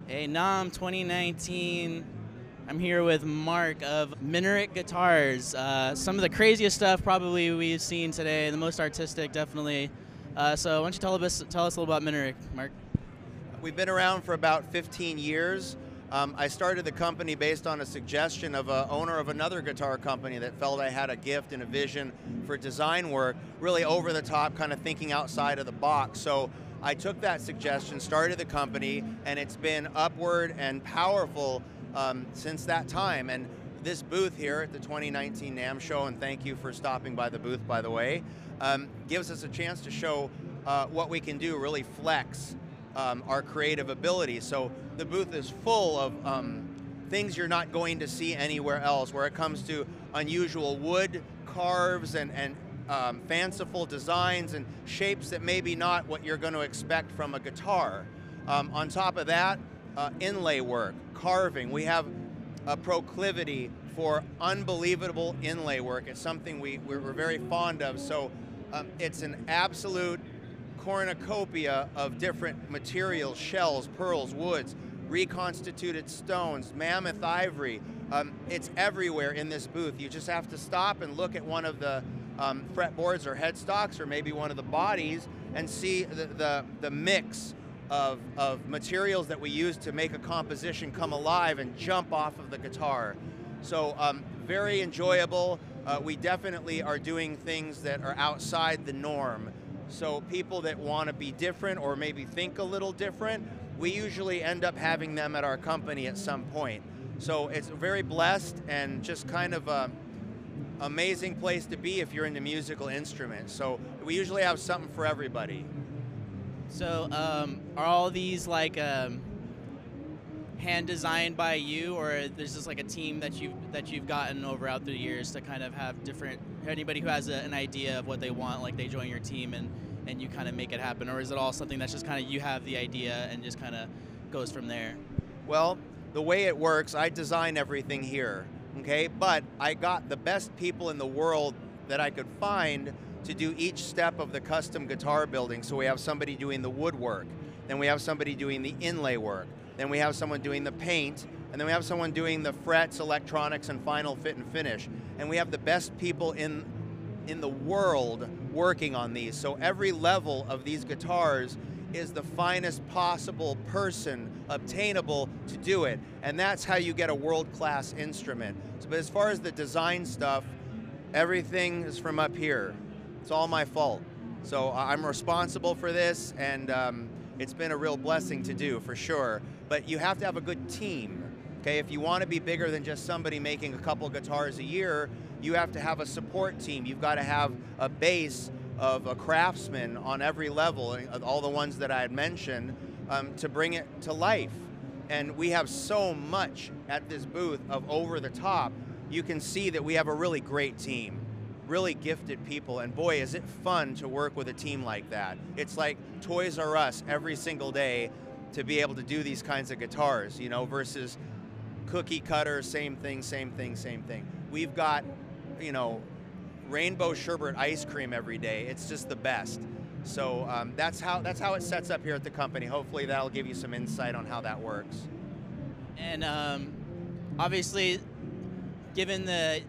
Hey, NAMM 2019. I'm here with Mark of Minarik Guitars. Some of the craziest stuff probably we've seen today, the most artistic definitely. So why don't you tell us a little about Minarik, Mark? We've been around for about 15 years. I started the company based on a suggestion of an owner of another guitar company that felt I had a gift and a vision for design work, really over the top, kind of thinking outside of the box. So I took that suggestion, started the company, and it's been upward and powerful since that time. And this booth here at the 2019 NAMM show, and thank you for stopping by the booth, by the way, gives us a chance to show what we can do, really flex our creative ability. So the booth is full of things you're not going to see anywhere else, where it comes to unusual wood carves and fanciful designs and shapes that maybe not what you're going to expect from a guitar. On top of that, inlay work, carving. We have a proclivity for unbelievable inlay work. It's something we're very fond of. So it's an absolute cornucopia of different materials: shells, pearls, woods, reconstituted stones, mammoth ivory. It's everywhere in this booth. You just have to stop and look at one of the fretboards or headstocks, or maybe one of the bodies, and see the mix of materials that we use to make a composition come alive and jump off of the guitar. So very enjoyable. We definitely are doing things that are outside the norm. So people that want to be different or maybe think a little different, we usually end up having them at our company at some point. So it's very blessed and just kind of a amazing place to be if you're into musical instruments. So we usually have something for everybody. So are all these like hand designed by you, or there's just like a team that you've gotten over out through the years to kind of have different, anybody who has an idea of what they want, like they join your team and you kind of make it happen? Or is it all something that's just kind of you have the idea and just kind of goes from there? Well, the way it works, I design everything here, okay? But I got the best people in the world that I could find to do each step of the custom guitar building. So we have somebody doing the woodwork, then we have somebody doing the inlay work, then we have someone doing the paint, and then we have someone doing the frets, electronics, and final fit and finish. And we have the best people in the world working on these. So every level of these guitars is the finest possible person obtainable to do it. And that's how you get a world-class instrument. So, but as far as the design stuff, everything is from up here. It's all my fault. So I'm responsible for this, and it's been a real blessing to do, for sure. But you have to have a good team. Okay, if you want to be bigger than just somebody making a couple guitars a year, you have to have a support team. You've got to have a base of a craftsman on every level, all the ones that I had mentioned, to bring it to life. And we have so much at this booth of over the top. You can see that we have a really great team, really gifted people, and boy, is it fun to work with a team like that. It's like Toys R Us every single day to be able to do these kinds of guitars, you know, versus cookie cutter, same thing, same thing, same thing. We've got, you know, rainbow sherbet ice cream every day. It's just the best. So that's how it sets up here at the company. Hopefully that'll give you some insight on how that works. And obviously, given the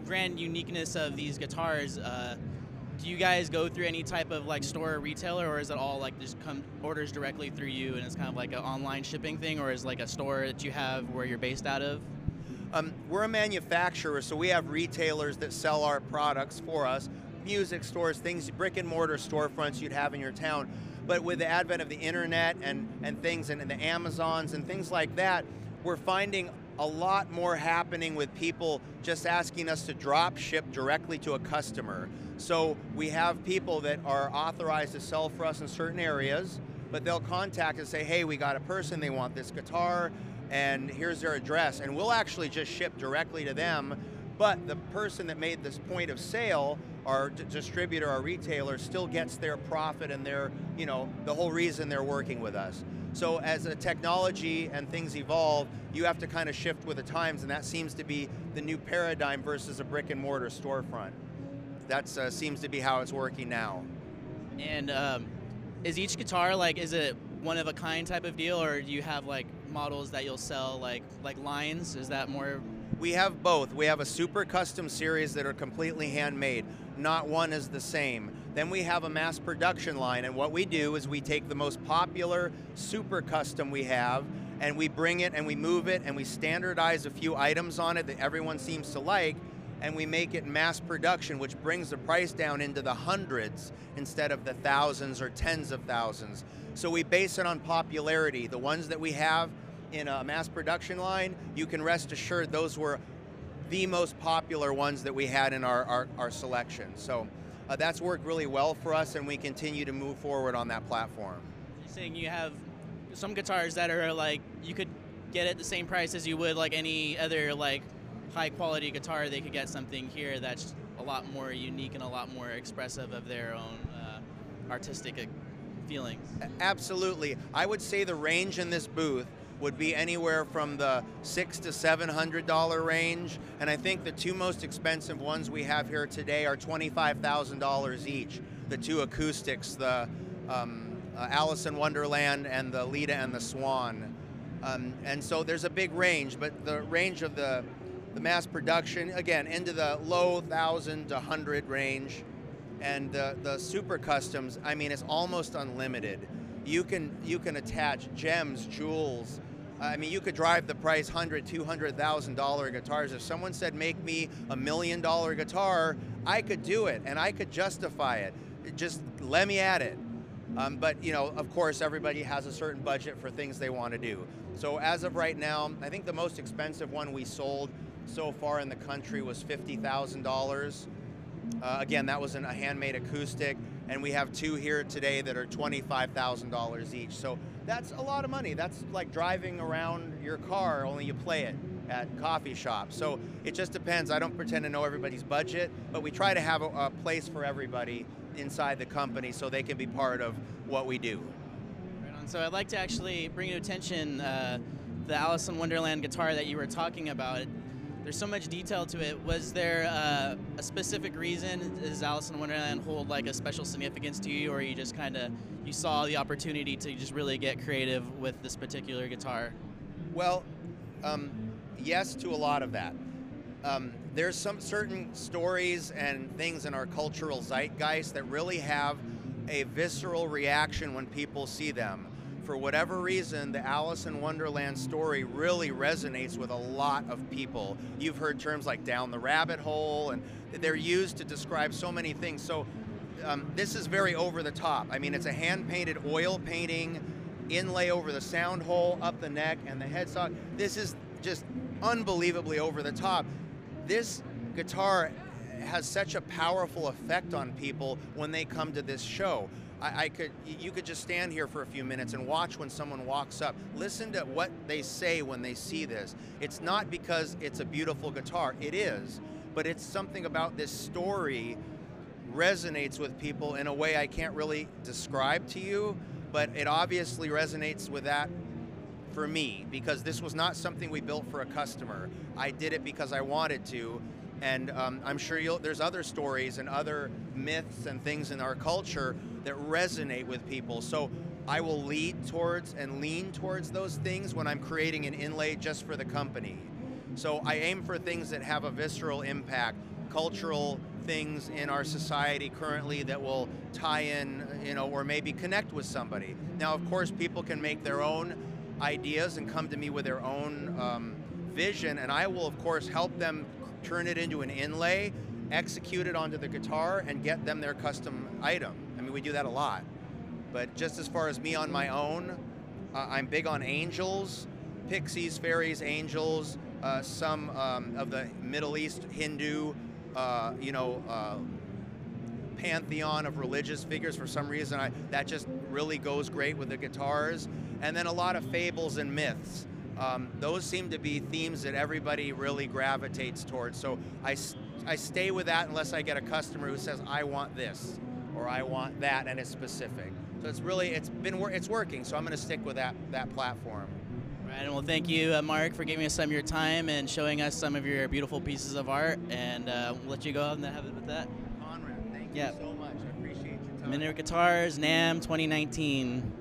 grand uniqueness of these guitars, do you guys go through any type of like store or retailer, or is it all like just come orders directly through you and it's kind of like an online shipping thing, or is it like a store that you have where you're based out of? We're a manufacturer, so we have retailers that sell our products for us, music stores, things, brick and mortar storefronts you'd have in your town. But with the advent of the internet and things, and the Amazons and things like that, we're finding a lot more happening with people just asking us to drop ship directly to a customer. So we have people that are authorized to sell for us in certain areas, but they'll contact us and say, hey, we got a person, they want this guitar, and here's their address. And we'll actually just ship directly to them, but the person that made this point of sale, our distributor, our retailer, still gets their profit and their, you know, the whole reason they're working with us. So as the technology and things evolve, you have to kind of shift with the times, and that seems to be the new paradigm versus a brick and mortar storefront. That seems to be how it's working now. And is each guitar, like, is it one of a kind type of deal, or do you have like models that you'll sell like lines? Is that more? We have both. We have a super custom series that are completely handmade. Not one is the same. Then we have a mass production line, and what we do is we take the most popular super custom we have, and we bring it and we move it and we standardize a few items on it that everyone seems to like, and we make it mass production, which brings the price down into the hundreds instead of the thousands or tens of thousands. So we base it on popularity. The ones that we have in a mass production line, you can rest assured those were the most popular ones that we had in our selection. So that's worked really well for us, and we continue to move forward on that platform. You're saying you have some guitars that are like, you could get it the same price as you would like any other like high quality guitar. They could get something here that's a lot more unique and a lot more expressive of their own artistic feelings. Absolutely. I would say the range in this booth would be anywhere from the $600 to $700 range, and I think the two most expensive ones we have here today are $25,000 each. The two acoustics, the Alice in Wonderland and the Lita and the Swan. And so there's a big range, but the range of the mass production, again, into the low 1,000 to 100 range, and the super customs, I mean, it's almost unlimited. You can attach gems, jewels. I mean, you could drive the price $100,000, $200,000 guitars. If someone said, make me $1 million guitar, I could do it, and I could justify it. Just let me at it. But, you know, of course, everybody has a certain budget for things they want to do. So as of right now, I think the most expensive one we sold so far in the country was $50,000. Again, that was a handmade acoustic, and we have two here today that are $25,000 each. So that's a lot of money. That's like driving around your car, only you play it at coffee shops. So it just depends. I don't pretend to know everybody's budget, but we try to have a place for everybody inside the company so they can be part of what we do. Right on. So I'd like to actually bring to attention the Alice in Wonderland guitar that you were talking about. There's so much detail to it. Was there a specific reason? Does Alice in Wonderland hold like a special significance to you, or you just kind of, you saw the opportunity to just really get creative with this particular guitar? Well, yes to a lot of that. There's some certain stories and things in our cultural zeitgeist that really have a visceral reaction when people see them. For whatever reason, the Alice in Wonderland story really resonates with a lot of people. You've heard terms like down the rabbit hole, and they're used to describe so many things. So this is very over the top. I mean, it's a hand-painted oil painting, inlay over the sound hole, up the neck, and the headstock. This is just unbelievably over the top. This guitar has such a powerful effect on people when they come to this show. You could just stand here for a few minutes and watch when someone walks up. Listen to what they say when they see this. It's not because it's a beautiful guitar. It is, but it's something about this story resonates with people in a way I can't really describe to you, but it obviously resonates with that for me, because this was not something we built for a customer. I did it because I wanted to, and I'm sure there's other stories and other myths and things in our culture that resonate with people. So I will lead towards and lean towards those things when I'm creating an inlay just for the company. So I aim for things that have a visceral impact, cultural things in our society currently that will tie in, you know, or maybe connect with somebody. Now, of course, people can make their own ideas and come to me with their own vision, and I will, of course, help them turn it into an inlay, execute it onto the guitar, and get them their custom item. I mean, we do that a lot. But just as far as me on my own, I'm big on angels, pixies, fairies, angels, some of the Middle East Hindu, pantheon of religious figures. For some reason, that just really goes great with the guitars. And then a lot of fables and myths. Those seem to be themes that everybody really gravitates towards. So I stay with that unless I get a customer who says, I want this, or I want that, and it's specific. So it's working, so I'm going to stick with that platform. Right, and well, thank you, Mark, for giving us some of your time and showing us some of your beautiful pieces of art, and we'll let you go out and have it with that. Conrad, thank you so much. I appreciate your time. Minarik Guitars, NAMM 2019.